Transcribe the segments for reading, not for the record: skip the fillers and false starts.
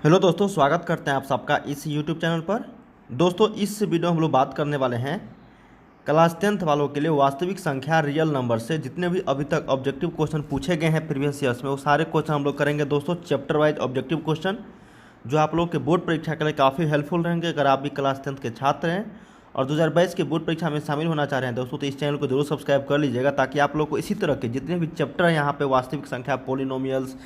Hello दोस्तों, स्वागत करते हैं आप सबका इस यूट्यूब चैनल पर। दोस्तों, इस वीडियो में हम लोग बात करने वाले हैं क्लास 10th वालों के लिए वास्तविक संख्या रियल नंबर से जितने भी अभी तक ऑब्जेक्टिव क्वेश्चन पूछे गए हैं प्रीवियस ईयर्स में, वो सारे क्वेश्चन हम लोग करेंगे दोस्तों। चैप्टर वाइज ऑब्जेक्टिव क्वेश्चन जो आप लोग के बोर्ड परीक्षा के लिए काफ़ी हेल्पफुल रहेंगे अगर आप भी क्लास 10th के छात्र हैं और 2022 के बोर्ड परीक्षा में शामिल होना चाह रहे हैं दोस्तों, तो इस चैनल को जरूर सब्सक्राइब कर लीजिएगा ताकि आप लोग को इसी तरह के जितने भी चैप्टर हैं यहाँ पे वास्तविक संख्या, पॉलिनोमियल्स,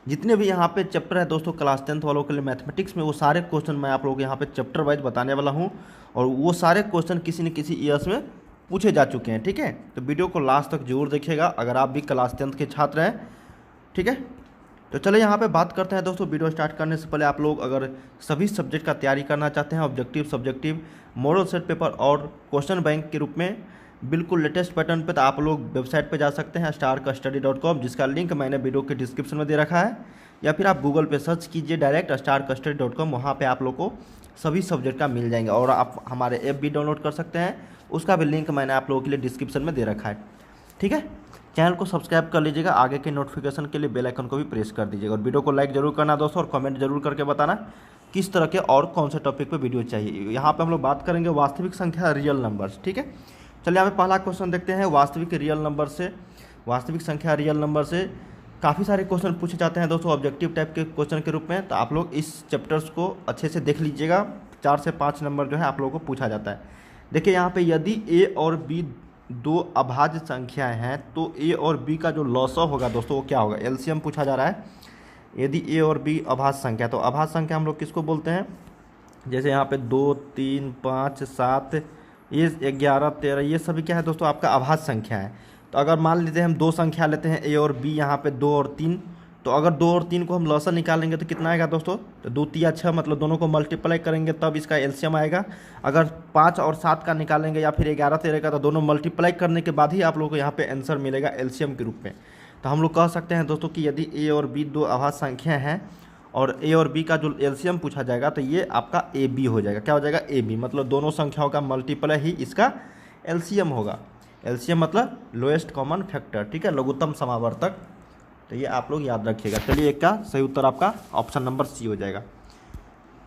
जितने भी यहाँ पे चैप्टर है दोस्तों क्लास 10th वालों के लिए मैथमेटिक्स में, वो सारे क्वेश्चन मैं आप लोगों को यहाँ पे चैप्टर वाइज बताने वाला हूँ और वो सारे क्वेश्चन किसी न किसी ईयर्स में पूछे जा चुके हैं। ठीक है, तो वीडियो को लास्ट तक जरूर देखिएगा अगर आप भी क्लास 10th के छात्र हैं। ठीक है, तो चलिए यहाँ पे बात करते हैं दोस्तों। वीडियो स्टार्ट करने से पहले आप लोग अगर सभी सब्जेक्ट का तैयारी करना चाहते हैं, objective, subjective, model set paper और क्वेश्चन बैंक के रूप में बिल्कुल लेटेस्ट पैटर्न पे, तो आप लोग वेबसाइट पे जा सकते हैं starkstudy.com, जिसका लिंक मैंने वीडियो के डिस्क्रिप्शन में दे रखा है, या फिर आप गूगल पे सर्च कीजिए डायरेक्ट starkstudy.com, वहाँ पे आप लोग को सभी सब्जेक्ट का मिल जाएंगे और आप हमारे ऐप भी डाउनलोड कर सकते हैं, उसका भी लिंक मैंने आप लोगों के लिए डिस्क्रिप्शन में दे रखा है। ठीक है, चैनल को सब्सक्राइब कर लीजिएगा, आगे के नोटिफिकेशन के लिए बेल आइकन को भी प्रेस कर दीजिएगा और वीडियो को लाइक जरूर करना दोस्तों और कमेंट जरूर करके बताना किस तरह के और कौन से टॉपिक पे वीडियो चाहिए। यहाँ पे हम लोग बात करेंगे वास्तविक संख्या रियल नंबर्स। ठीक है, चलिए यहाँ पे पहला क्वेश्चन देखते हैं। वास्तविक रियल नंबर से, वास्तविक संख्या रियल नंबर से काफ़ी सारे क्वेश्चन पूछे जाते हैं दोस्तों ऑब्जेक्टिव टाइप के क्वेश्चन के रूप में, तो आप लोग इस चैप्टर्स को अच्छे से देख लीजिएगा। 4 से 5 नंबर जो है आप लोगों को पूछा जाता है। देखिए यहाँ पे यदि ए और बी दो अभाज्य संख्याएं हैं तो ए और बी का जो लॉसव होगा दोस्तों वो क्या होगा, एलसीएम पूछा जा रहा है। यदि ए और बी अभाज्य संख्या, तो अभाज्य संख्या हम लोग किसको बोलते हैं, जैसे यहाँ पे 2, 3, 5, 7, ये 11, 13, ये सभी क्या है दोस्तों आपका अभाज्य संख्या है। तो अगर मान लीजिए हम दो संख्या लेते हैं ए और बी, यहाँ पे 2 और 3, तो अगर 2 और 3 को हम लॉसर निकालेंगे तो कितना आएगा दोस्तों, तो 2 3 6, मतलब दोनों को मल्टीप्लाई करेंगे तब इसका एलसीएम आएगा। अगर 5 और 7 का निकालेंगे या फिर 11 13 का, तो दोनों मल्टीप्लाई करने के बाद ही आप लोगों को यहाँ पे आंसर मिलेगा एलसीएम के रूप में। तो हम लोग कह सकते हैं दोस्तों कि यदि ए और बी दो अभाज्य संख्या हैं और ए और बी का जो एलसीएम पूछा जाएगा तो ये आपका ए बी हो जाएगा। क्या हो जाएगा, ए बी, मतलब दोनों संख्याओं का मल्टीप्लाई ही इसका एलसीएम होगा। एलसीएम मतलब लोएस्ट कॉमन फैक्टर, ठीक है, लघुत्तम समावर्तक। तो ये आप लोग याद रखिएगा। चलिए, एक का सही उत्तर आपका ऑप्शन नंबर सी हो जाएगा।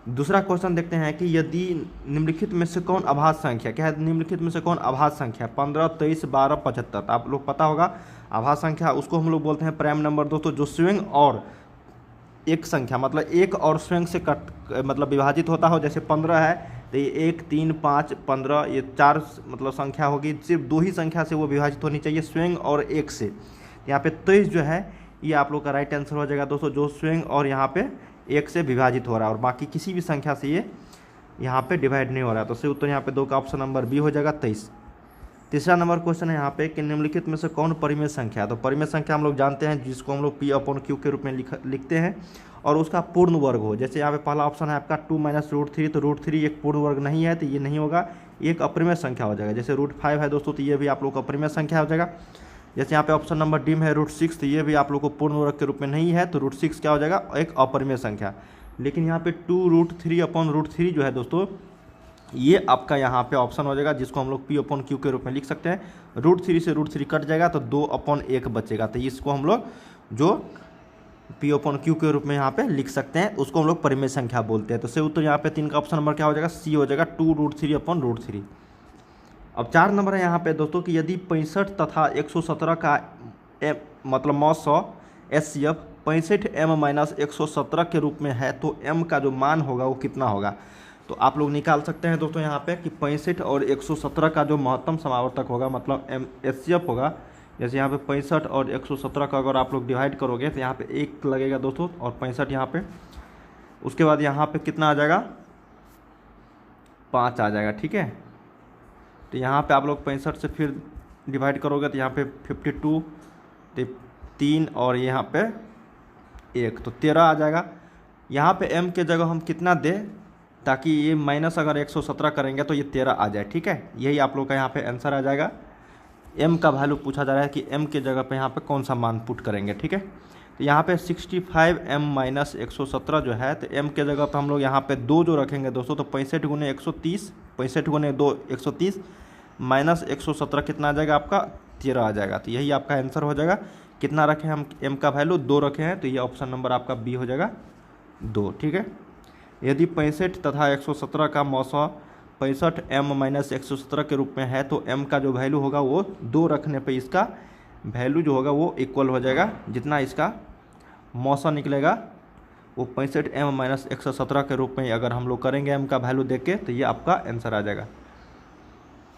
दूसरा क्वेश्चन देखते हैं कि यदि निम्नलिखित में से कौन अभाज्य संख्या, क्या है, निम्नलिखित में से कौन अभाज्य संख्या 15, 23, 12, 75, तो आप लोग पता होगा अभाज्य संख्या उसको हम लोग बोलते हैं प्राइम नंबर दोस्तों, जो स्वयं और एक संख्या मतलब एक और स्वयं से मतलब विभाजित होता हो। जैसे 15 है तो ये 1, 3, 5, 15, ये 4 मतलब संख्या होगी, सिर्फ 2 ही संख्या से वो विभाजित होनी चाहिए, स्वयं और एक से। यहाँ पे 23 जो है ये आप लोग का राइट आंसर हो जाएगा दोस्तों, जो स्वयं और यहाँ पे 1 से विभाजित हो रहा है और बाकी किसी भी संख्या से ये यहाँ पे डिवाइड नहीं हो रहा है। तो सही उत्तर यहाँ पे 2 का ऑप्शन नंबर बी हो जाएगा, 23। तीसरा नंबर क्वेश्चन है यहाँ पे कि निम्नलिखित में से कौन परिमेय संख्या है। तो परिमेय संख्या हम लोग जानते हैं जिसको हम लोग P/Q के रूप में लिखते हैं और उसका पूर्ण वर्ग हो। जैसे यहाँ पे पहला ऑप्शन है आपका 2 - √3, तो √3 एक पूर्ण वर्ग नहीं है तो ये नहीं होगा, एक अपरिमेय संख्या हो जाएगा। जैसे √5 है दोस्तों तो ये भी आप लोग का अपरिमेय संख्या हो जाएगा। जैसे यहाँ पे ऑप्शन नंबर डी में है √6, तो ये भी आप लोग को पूर्ण वर्ग के रूप में नहीं है, तो √6 क्या हो जाएगा, एक अपरिमेय संख्या। लेकिन यहाँ पे 2√3/√3 जो है दोस्तों ये आपका यहाँ पे ऑप्शन हो जाएगा जिसको हम लोग P/Q के रूप में लिख सकते हैं। √3 से √3 कट जाएगा तो 2/1 बचेगा, तो इसको हम लोग जो P/Q के रूप में यहाँ पे लिख सकते हैं उसको हम लोग परिमेय संख्या बोलते हैं। तो सही उत्तर यहाँ पे 3 का ऑप्शन नंबर क्या हो जाएगा, सी हो जाएगा, 2√3/√3। अब 4 नंबर है यहाँ पे दोस्तों कि यदि 65 तथा 117 का मतलब मॉस SCF 65m - 117 के रूप में है तो m का जो मान होगा वो कितना होगा। तो आप लोग निकाल सकते हैं दोस्तों यहाँ पे कि 65 और 117 का जो महत्तम समावर्तक होगा मतलब SCF होगा। जैसे यहाँ पे 65 और 117 का अगर आप लोग डिवाइड करोगे तो यहाँ पे 1 लगेगा दोस्तों और 65 यहाँ पे, उसके बाद यहाँ पे कितना आ जाएगा, 5 आ जाएगा। ठीक है, तो यहाँ पे आप लोग 65 से फिर डिवाइड करोगे तो यहाँ पे 52, तो 3 और यहाँ पे 1, तो 13 आ जाएगा। यहाँ पे m के जगह हम कितना दें ताकि ये माइनस अगर 117 करेंगे तो ये 13 आ जाए। ठीक है, यही आप लोग का यहाँ पे आंसर आ जाएगा। m का वैल्यू पूछा जा रहा है कि m के जगह पे यहाँ पे कौन सा मान पुट करेंगे। ठीक है, तो यहाँ पे 65m - 117 जो है, तो m के जगह पे हम लोग यहाँ पे 2 जो रखेंगे दोस्तों, तो 65 × 130, 65 × 2 130 - 117 कितना आ जाएगा आपका, 13 आ जाएगा। तो यही आपका आंसर हो जाएगा। कितना रखे हम m का वैल्यू, 2 रखे हैं, तो ये ऑप्शन नंबर आपका बी हो जाएगा, 2। ठीक है। यदि 65 तथा 117 का मौसा 65 m माइनस 117 के रूप में है तो m का जो वैल्यू होगा वो 2 रखने पे इसका वैल्यू जो होगा वो इक्वल हो जाएगा, जितना इसका मौसा निकलेगा वो 65 m माइनस 117 के रूप में अगर हम लोग करेंगे m का वैल्यू देख के तो ये आपका आंसर आ जाएगा।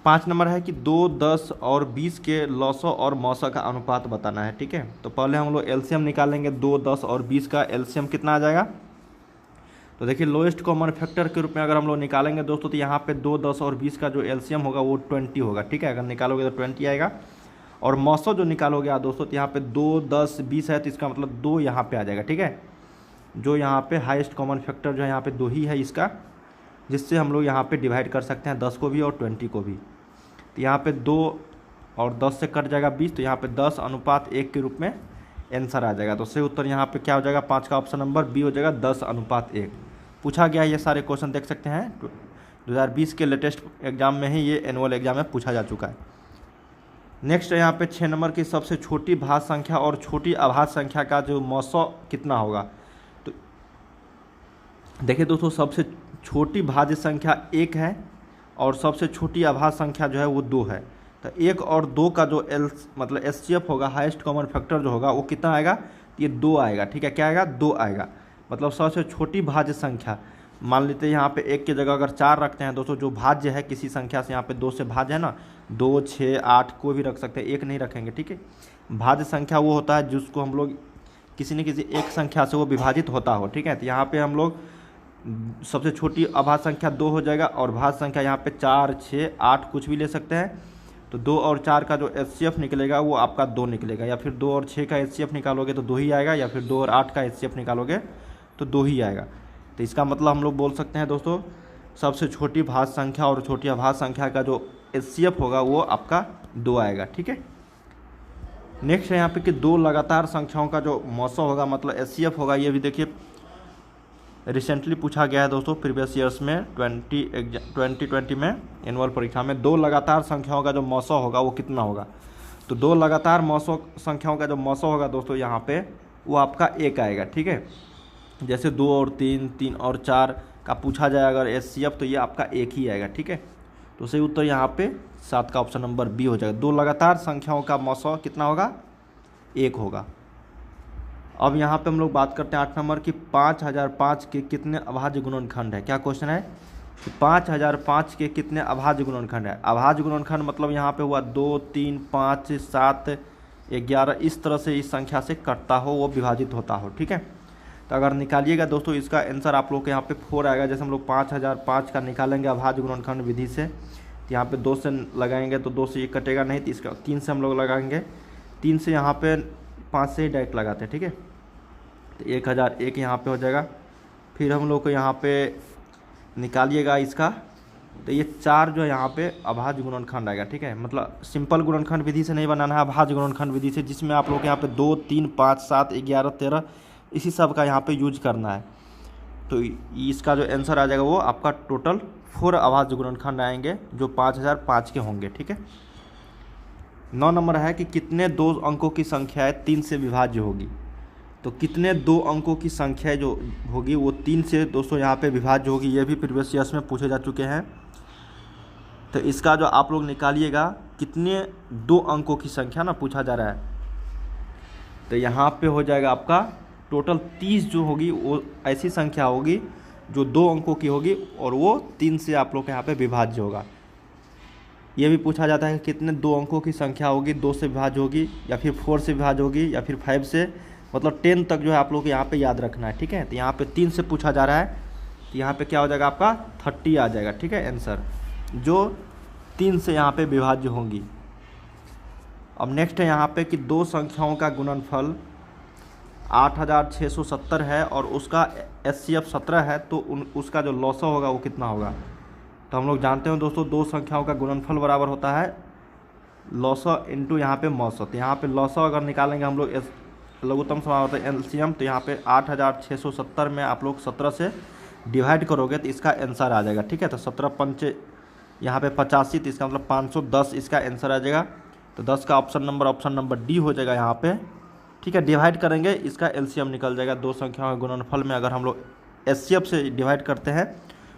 5 नंबर है कि 2, 10 और 20 के लॉसो और मौसा का अनुपात बताना है। ठीक है, तो पहले हम लोग एलसीएम निकालेंगे। 2, 10 और 20 का एलसीएम कितना आ जाएगा? तो देखिए लोएस्ट कॉमन फैक्टर के रूप में अगर हम लोग निकालेंगे दोस्तों तो यहाँ पे 2, 10 और 20 का जो एलसीएम होगा वो 20 होगा। ठीक है, अगर निकालोगे तो 20 आएगा। और मौसा जो निकालोगे आप दोस्तों तो यहाँ पे 2, 10, 20 है तो इसका मतलब 2 यहाँ पे आ जाएगा। ठीक है, जो यहाँ पे हाईएस्ट कॉमन फैक्टर जो है यहाँ पे 2 ही है इसका, जिससे हम लोग यहाँ पे डिवाइड कर सकते हैं 10 को भी और 20 को भी। तो यहाँ पे 2 और 10 से कट जाएगा 20, तो यहाँ पे 10:1 के रूप में आंसर आ जाएगा। तो सही उत्तर यहाँ पे क्या हो जाएगा? 5 का ऑप्शन नंबर बी हो जाएगा, 10:1 पूछा गया है। ये सारे क्वेश्चन देख सकते हैं 2020 के लेटेस्ट एग्जाम में ही, ये एनुअल एग्जाम में पूछा जा चुका है। नेक्स्ट यहाँ पे 6 नंबर की सबसे छोटी भाज्य संख्या और छोटी अभाज्य संख्या का जो मौसा कितना होगा। तो देखिए दोस्तों, सबसे छोटी भाज्य संख्या 1 है और सबसे छोटी अभाज्य संख्या जो है वो 2 है। तो 1 और 2 का जो मतलब एचसीएफ होगा, हाईएस्ट कॉमन फैक्टर जो होगा वो कितना आएगा? ये 2 आएगा। ठीक है, क्या आएगा? 2 आएगा। मतलब सबसे छोटी भाज्य संख्या, मान लेते हैं यहाँ पे 1 की जगह अगर 4 रखते हैं दोस्तों, जो भाज्य है किसी संख्या से, यहाँ पे 2 से भाज्य है ना, 2, 6, 8 कोई भी रख सकते हैं, 1 नहीं रखेंगे। ठीक है, भाज्य संख्या वो होता है जिसको हम लोग किसी न किसी एक संख्या से वो विभाजित होता हो। ठीक है, तो यहाँ पे हम लोग सबसे छोटी अभाज्य संख्या 2 हो जाएगा और भाज्य संख्या यहाँ पे 4, 6, 8 कुछ भी ले सकते हैं। तो 2 और 4 का जो एचसीएफ निकलेगा वो आपका 2 निकलेगा, या फिर 2 और 6 का एचसीएफ निकालोगे तो 2 ही आएगा, या फिर 2 और 8 का एचसीएफ निकालोगे तो 2 ही आएगा। तो इसका मतलब हम लोग बोल सकते हैं दोस्तों, सबसे छोटी भाज्य संख्या और छोटी अभाज्य संख्या का जो एचसीएफ होगा वो आपका 2 आएगा। ठीक है, नेक्स्ट है यहाँ पे कि 2 लगातार संख्याओं का जो मौसा होगा मतलब एचसीएफ होगा। ये भी देखिए रिसेंटली पूछा गया है दोस्तों, प्रीवियस ईयर्स में 2020 में एनुअल परीक्षा में 2 लगातार संख्याओं का जो मौसा होगा वो कितना होगा। तो 2 लगातार संख्याओं का जो मौसा होगा दोस्तों यहाँ पे वो आपका 1 आएगा। ठीक है, जैसे 2 और 3, 3 और 4 का पूछा जाए अगर एचसीएफ तो ये आपका 1 ही आएगा। ठीक है, तो सही उत्तर यहाँ पे 7 का ऑप्शन नंबर बी हो जाएगा। 2 लगातार संख्याओं का मौसा कितना होगा? 1 होगा। अब यहाँ पे हम लोग बात करते हैं 8 नंबर की 5005 के कितने अभाज्य गुणनखंड है। क्या क्वेश्चन है कि 5005 के कितने अभाज्य गुणनखंड है। अभाज्य गुणनखंड मतलब यहाँ पे हुआ 2, 3, 5, 7, 11 इस तरह से इस संख्या से कटता हो, वो विभाजित होता हो। ठीक है, तो अगर निकालिएगा दोस्तों इसका आंसर आप लोग के यहाँ पे 4 आएगा। जैसे हम लोग 5005 का निकालेंगे अभाज्य गुणनखंड विधि से, तो यहाँ पे 2 से लगाएंगे तो 2 से ये कटेगा नहीं, तो इसका 3 से हम लोग लगाएंगे, 3 से यहाँ पे 5 से ही डायरेक्ट लगाते हैं। ठीक है, तो 1001 यहाँ पे हो जाएगा। फिर हम लोग को यहाँ पे निकालिएगा इसका, तो ये 4 जो है यहाँ पे अभाज्य गुणनखंड आएगा। ठीक है, मतलब सिंपल गुणनखंड विधि से नहीं बनाना है, अभाज्य गुणनखंड विधि से, जिसमें आप लोग यहाँ पे 2, 3, 5, 7, 11, 13 इसी सब का यहाँ पे यूज करना है। तो इसका जो आंसर आ जाएगा वो आपका टोटल 4 अभाज्य गुणनखंड आएंगे जो 5005 के होंगे। ठीक है, 9 नंबर है कि कितने 2 अंकों की संख्याएँ 3 से विभाज्य होगी। तो कितने 2 अंकों की संख्या जो होगी वो 3 से दोस्तों यहाँ पे विभाज्य होगी। ये भी प्रीवियस ईयर्स में पूछे जा चुके हैं। तो इसका जो आप लोग निकालिएगा कितने 2 अंकों की संख्या ना पूछा जा रहा है, तो यहाँ पे हो जाएगा आपका टोटल 30 जो होगी वो ऐसी संख्या होगी जो 2 अंकों की होगी और वो 3 से आप लोग के यहाँ पे विभाज्य होगा। ये भी पूछा जाता है कि कितने 2 अंकों की संख्या होगी 2 से विभाज्य होगी, या फिर 4 से विभाज्य होगी, या फिर 5 से, मतलब 10 तक जो है आप लोग को यहाँ पे याद रखना है। ठीक है, तो यहाँ पे 3 से पूछा जा रहा है, तो यहाँ पे क्या हो जाएगा आपका 30 आ जाएगा। ठीक है, आंसर जो 3 से यहाँ पे विभाज्य होंगी। अब नेक्स्ट है यहाँ पे कि 2 संख्याओं का गुणनफल 8670 है और उसका एचसीएफ 17 है, तो उसका जो लॉसा होगा वो कितना होगा। तो हम लोग जानते हैं दोस्तों 2 संख्याओं का गुणनफल बराबर होता है लॉसा इंटू यहाँ पे मौसा। तो यहाँ पे लॉसा अगर निकालेंगे हम लोग लघुत्तम समानुपाती होता है एलसीएम, तो यहाँ पे 8670 में आप लोग 17 से डिवाइड करोगे तो इसका आंसर आ जाएगा। ठीक है, तो 17 पंच यहाँ पे 85, तो इसका मतलब 510 इसका आंसर आ जाएगा। तो 10 का ऑप्शन नंबर डी हो जाएगा यहाँ पे। ठीक है, डिवाइड करेंगे इसका एलसीएम निकल जाएगा। 2 संख्याओं के गुणनफल में अगर हम लोग HCF से डिवाइड करते हैं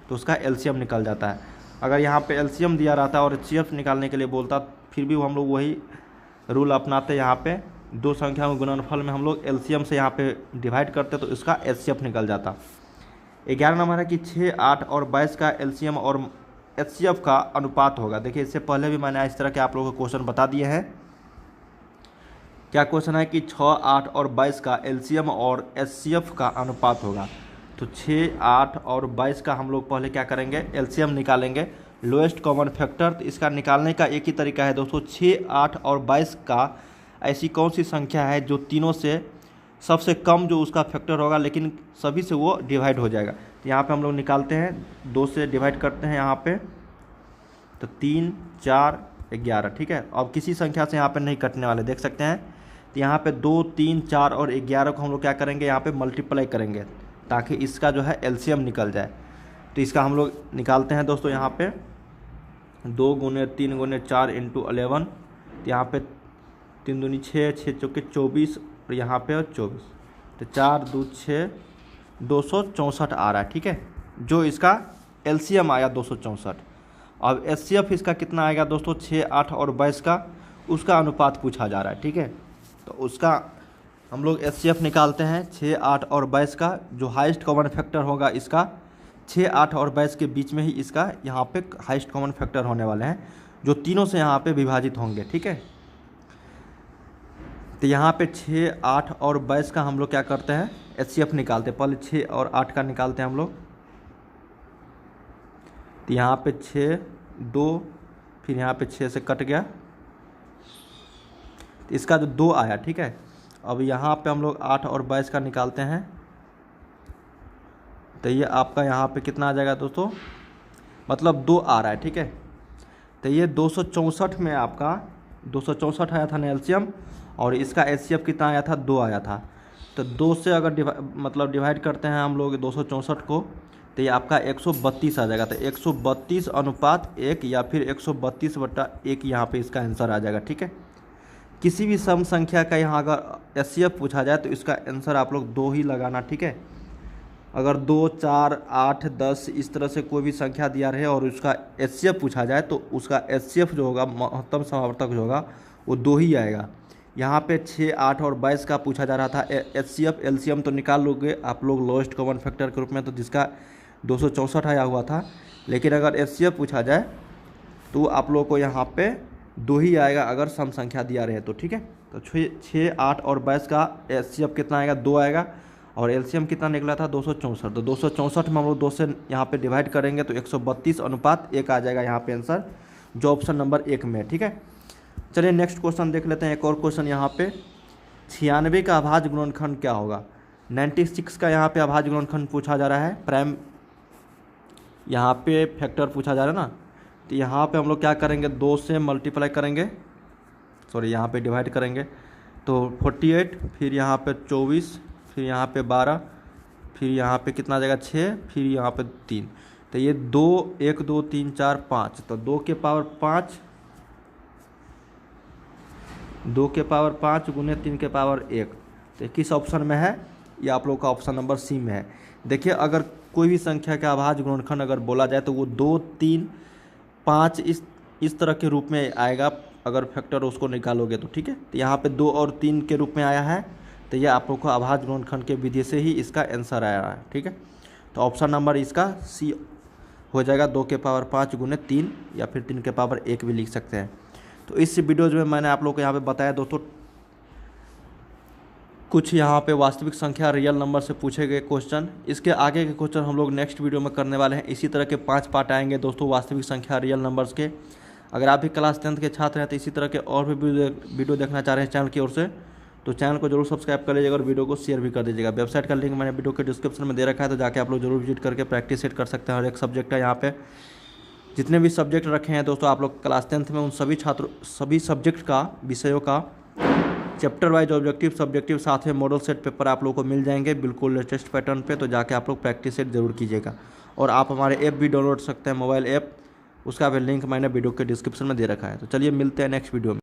तो उसका LCM निकल जाता है। अगर यहाँ पे LCM दिया रहता और HCF निकालने के लिए बोलता फिर भी हम लोग वही रूल अपनाते। यहाँ पे दो संख्या में गुणनफल में हम लोग LCM से यहाँ पे डिवाइड करते तो इसका HCF निकल जाता। 11 नंबर है कि 6, 8 और 22 का LCM और HCF का अनुपात होगा। देखिए इससे पहले भी मैंने इस तरह के आप लोगों को क्वेश्चन बता दिए हैं। क्या क्वेश्चन है कि 6, 8 और 22 का LCM और HCF का अनुपात होगा। तो 6, 8 और 22 का हम लोग पहले क्या करेंगे, LCM निकालेंगे, लोएस्ट कॉमन फैक्टर। तो इसका निकालने का एक ही तरीका है दोस्तों, 6, 8 और 22 का ऐसी कौन सी संख्या है जो तीनों से सबसे कम जो उसका फैक्टर होगा लेकिन सभी से वो डिवाइड हो जाएगा। तो यहाँ पे हम लोग निकालते हैं, 2 से डिवाइड करते हैं यहाँ पे, तो 3, 4, 11। ठीक है, अब किसी संख्या से यहाँ पे नहीं कटने वाले, देख सकते हैं। तो यहाँ पे 2, 3, 4 और 11 को हम लोग क्या करेंगे, यहाँ पे मल्टीप्लाई करेंगे ताकि इसका जो है LCM निकल जाए। तो इसका हम लोग निकालते हैं दोस्तों, यहाँ पे 2 गुने 3 गुने 4 इंटू 11। तो यहाँ पे 3 दूनी 6, 6 चौके 24 और यहाँ पे 24, तो 4 2 6, 264 आ रहा है। ठीक है, जो इसका LCM आया 264। अब HCF इसका कितना आएगा दोस्तों, 6, 8 और 22 का, उसका अनुपात पूछा जा रहा है। ठीक है, तो उसका हम लोग HCF निकालते हैं 6, 8 और 22 का। जो हाईएस्ट कॉमन फैक्टर होगा इसका 6, 8 और 22 के बीच में ही इसका यहाँ पे हाईएस्ट कॉमन फैक्टर होने वाले हैं जो तीनों से यहाँ पे विभाजित होंगे। ठीक है, तो यहाँ पे 6, 8 और 22 का हम लोग क्या करते हैं, HCF निकालते हैं। पहले 6 और 8 का निकालते हैं हम लोग। तो यहाँ पे 6, 2, फिर यहाँ पे 6 से कट गया, तो इसका जो 2 आया। ठीक है, अब यहाँ पे हम लोग 8 और 22 का निकालते हैं। तो ये आपका यहाँ पे कितना आ जाएगा दोस्तों, मतलब 2 आ रहा है। ठीक है, तो ये 264 में आपका 264 आया था ना LCM, और इसका HCF कितना आया था, 2 आया था। तो 2 से अगर डिवाइड करते हैं हम लोग 264 को, तो ये आपका 132 आ जाएगा। तो 132 अनुपात 1 या फिर 132/1 यहाँ पे इसका आंसर आ जाएगा। ठीक है, किसी भी सम संख्या का यहाँ अगर HCF पूछा जाए तो इसका आंसर आप लोग 2 ही लगाना। ठीक है, अगर 2, 4, 8, 10 इस तरह से कोई भी संख्या दिया रहे और उसका HCF पूछा जाए तो उसका HCF जो होगा, महत्तम समावर्तक जो होगा, वो 2 ही आएगा। यहाँ पे 6, 8 और 22 का पूछा जा रहा था HCF, LCM तो निकाल लोगे आप लोग लोएस्ट कॉमन फैक्टर के रूप में, तो जिसका 264 आया हुआ था। लेकिन अगर HCF पूछा जाए तो आप लोग को यहाँ पे 2 ही आएगा अगर सम संख्या दिया रहे तो। ठीक है, तो 6, 8 और 22 का HCF कितना आएगा, 2 आएगा, और LCM कितना निकला था, 264। तो 264 में हम लोग 2 से यहाँ पे डिवाइड करेंगे तो 132/1 आ जाएगा यहाँ पे आंसर, जो ऑप्शन नंबर 1 में। ठीक है, चलिए नेक्स्ट क्वेश्चन देख लेते हैं। एक और क्वेश्चन यहाँ पे, 96 का अभाज्य गुणनखंड क्या होगा। 96 का यहाँ पे अभाज्य गुणनखंड पूछा जा रहा है, प्राइम यहाँ पे फैक्टर पूछा जा रहा है ना। तो यहाँ पे हम लोग क्या करेंगे, 2 से मल्टीप्लाई करेंगे, सॉरी यहाँ पे डिवाइड करेंगे, तो 48, फिर यहाँ पे 24, फिर यहाँ पे 12, फिर यहाँ पे कितना आ जाएगा 6, फिर यहाँ पे 3। तो ये 2, 1, 2, 3, 4, 5, तो 2 के पावर 5, 2 के पावर 5 गुने 3 के पावर 1। तो किस ऑप्शन में है, ये आप लोग का ऑप्शन नंबर C में है। देखिए अगर कोई भी संख्या का अभाज्य गुणनखंड अगर बोला जाए तो वो 2, 3, 5 इस तरह के रूप में आएगा अगर फैक्टर उसको निकालोगे तो। ठीक है, तो यहाँ पे 2 और 3 के रूप में आया है, तो ये आप लोग को अभाज्य गुणनखंड के विधि से ही इसका आंसर आया है। ठीक है, तो ऑप्शन नंबर इसका C हो जाएगा, 2 के पावर 5 गुने 3 या फिर 3 के पावर 1 भी लिख सकते हैं। तो इस वीडियो में मैंने आप लोग को यहाँ पे बताया दोस्तों, कुछ यहाँ पे वास्तविक संख्या रियल नंबर से पूछे गए क्वेश्चन। इसके आगे के क्वेश्चन हम लोग नेक्स्ट वीडियो में करने वाले हैं। इसी तरह के 5 पार्ट आएंगे दोस्तों वास्तविक संख्या रियल नंबर्स के। अगर आप भी क्लास 10th के छात्र हैं तो इसी तरह के और भी वीडियो देखना चाह रहे हैं चैनल की ओर से, तो चैनल को जरूर सब्सक्राइब कर लीजिएगा और वीडियो को शेयर भी कर दीजिएगा। वेबसाइट का लिंक मैंने वीडियो के डिस्क्रिप्शन में दे रखा है, तो जाके आप लोग जरूर विजिट करके प्रैक्टिस सेट कर सकते हैं। हर एक सब्जेक्ट का यहाँ पे जितने भी सब्जेक्ट रखे हैं दोस्तों आप लोग क्लास 10th में, उन सभी सब्जेक्ट का विषयों का चैप्टर वाइज ऑब्जेक्टिव सब्जेक्टिव साथ में मॉडल सेट पेपर आप लोग को मिल जाएंगे बिल्कुल लेटेस्ट पैटर्न पे। तो जाके आप लोग प्रैक्टिस सेट जरूर कीजिएगा। और आप हमारे ऐप भी डाउनलोड सकते हैं, मोबाइल ऐप, उसका भी लिंक मैंने वीडियो के डिस्क्रिप्शन में दे रखा है। तो चलिए मिलते हैं नेक्स्ट वीडियो में।